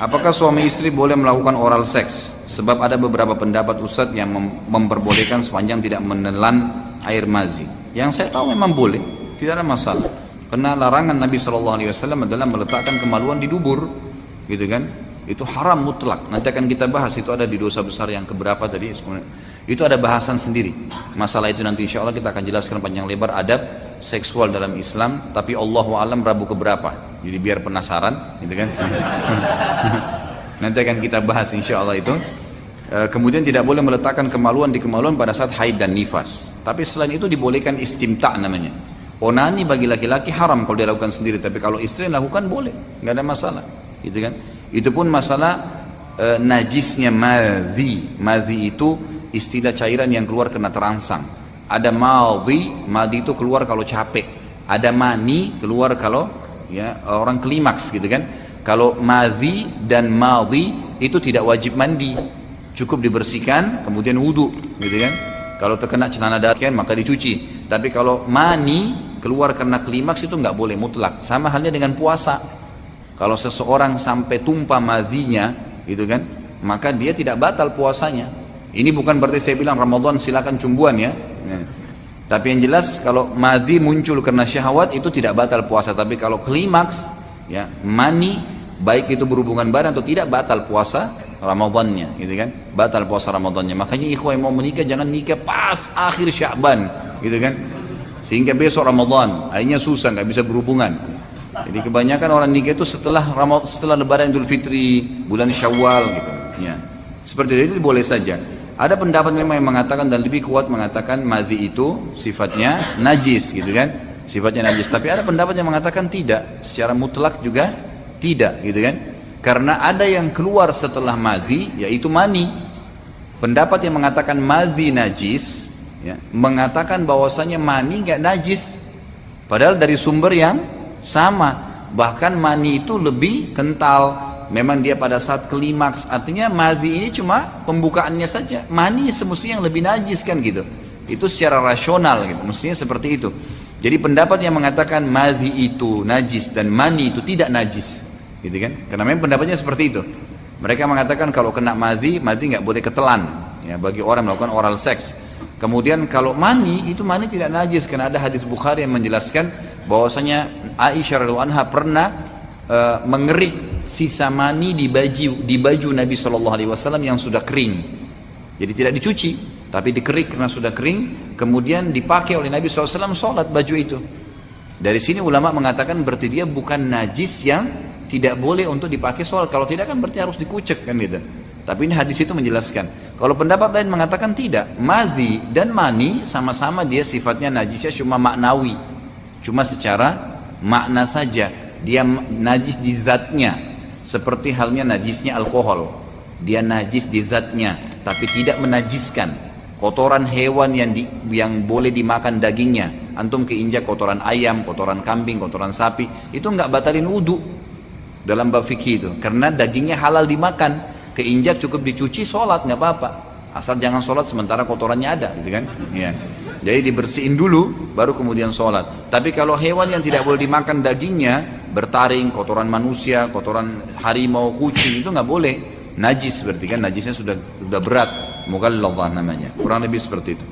Apakah suami istri boleh melakukan oral seks? Sebab ada beberapa pendapat Ustadz yang memperbolehkan sepanjang tidak menelan air mazi. Yang saya tahu memang boleh, tidak ada masalah. Karena larangan Nabi SAW adalah meletakkan kemaluan di dubur, gitu kan? Itu haram mutlak. Nanti akan kita bahas, itu ada di dosa besar yang keberapa tadi. Itu ada bahasan sendiri. Masalah itu nanti insya Allah kita akan jelaskan panjang lebar adab seksual dalam Islam. Tapi Allahu a'lam Rabu keberapa. Jadi biar penasaran, gitu kan? Nanti akan kita bahas insya Allah itu. Kemudian tidak boleh meletakkan kemaluan di kemaluan pada saat haid dan nifas. Tapi selain itu dibolehkan istimta' namanya. Onani bagi laki-laki haram kalau dia lakukan sendiri. Tapi kalau istri lakukan boleh, nggak ada masalah, gitu kan? Itu pun masalah najisnya madhi. Madhi itu istilah cairan yang keluar karena terangsang. Ada madhi, madhi itu keluar kalau capek. Ada mani keluar kalau ya orang klimaks, gitu kan? Kalau madhi dan madhi itu tidak wajib mandi, cukup dibersihkan kemudian wudu, gitu kan? Kalau terkena celana dalam maka dicuci. Tapi kalau mani keluar karena klimaks itu nggak boleh mutlak. Sama halnya dengan puasa. Kalau seseorang sampai tumpah madhinya, gitu kan, maka dia tidak batal puasanya. Ini bukan berarti saya bilang Ramadan silakan cumbuan ya. Tapi yang jelas kalau madhi muncul karena syahwat itu tidak batal puasa. Tapi kalau klimaks, ya mani, baik itu berhubungan badan atau tidak, batal puasa Ramadannya, gitu kan? Batal puasa Ramadannya. Makanya ikhwah yang mau menikah jangan nikah pas akhir Sya'ban, gitu kan? Sehingga besok Ramadan, akhirnya susah, nggak bisa berhubungan. Jadi kebanyakan orang nikah itu setelah Lebaran Idul Fitri, bulan Syawal, gitu. Ya. Seperti itu boleh saja. Ada pendapat memang yang mengatakan dan lebih kuat mengatakan madhi itu sifatnya najis, gitu kan? Sifatnya najis. Tapi ada pendapat yang mengatakan tidak, secara mutlak juga tidak, gitu kan? Karena ada yang keluar setelah madhi, yaitu mani. Pendapat yang mengatakan madhi najis, ya, mengatakan bahwasanya mani nggak najis, padahal dari sumber yang sama. Bahkan mani itu lebih kental. Memang dia pada saat klimaks. Artinya madhi ini cuma pembukaannya saja. Mani semestinya yang lebih najis kan gitu. Itu secara rasional gitu. Mestinya seperti itu. Jadi pendapat yang mengatakan madhi itu najis dan mani itu tidak najis, gitu kan? Karena memang pendapatnya seperti itu. Mereka mengatakan kalau kena madhi nggak boleh ketelan, ya, bagi orang melakukan oral seks. Kemudian kalau mani tidak najis karena ada hadis Bukhari yang menjelaskan bahwasanya Aisyah radhiyallahu anha pernah mengerik sisa mani di baju Nabi SAW yang sudah kering. Jadi tidak dicuci, tapi dikerik karena sudah kering, kemudian dipakai oleh Nabi SAW sholat baju itu. Dari sini ulama mengatakan berarti dia bukan najis yang tidak boleh untuk dipakai sholat. Kalau tidak kan berarti harus dikucek kan gitu. Tapi ini hadis itu menjelaskan. Kalau pendapat lain mengatakan tidak, madhi dan mani sama-sama dia sifatnya najisnya cuma maknawi, cuma secara makna saja. Dia najis di zatnya, seperti halnya najisnya alkohol. Dia najis di zatnya, tapi tidak menajiskan. Kotoran hewan yang boleh dimakan dagingnya, antum keinjak kotoran ayam, kotoran kambing, kotoran sapi, itu nggak batalin wudu dalam bab fikih itu, karena dagingnya halal dimakan. Keinjak cukup dicuci, sholat nggak apa-apa, asal jangan sholat sementara kotorannya ada, gitu kan? Ya. Jadi dibersihin dulu, baru kemudian sholat. Tapi kalau hewan yang tidak boleh dimakan dagingnya, bertaring, kotoran manusia, kotoran harimau, kucing, itu nggak boleh. Najis berarti kan, najisnya sudah berat, mughalladhah namanya. Kurang lebih seperti itu.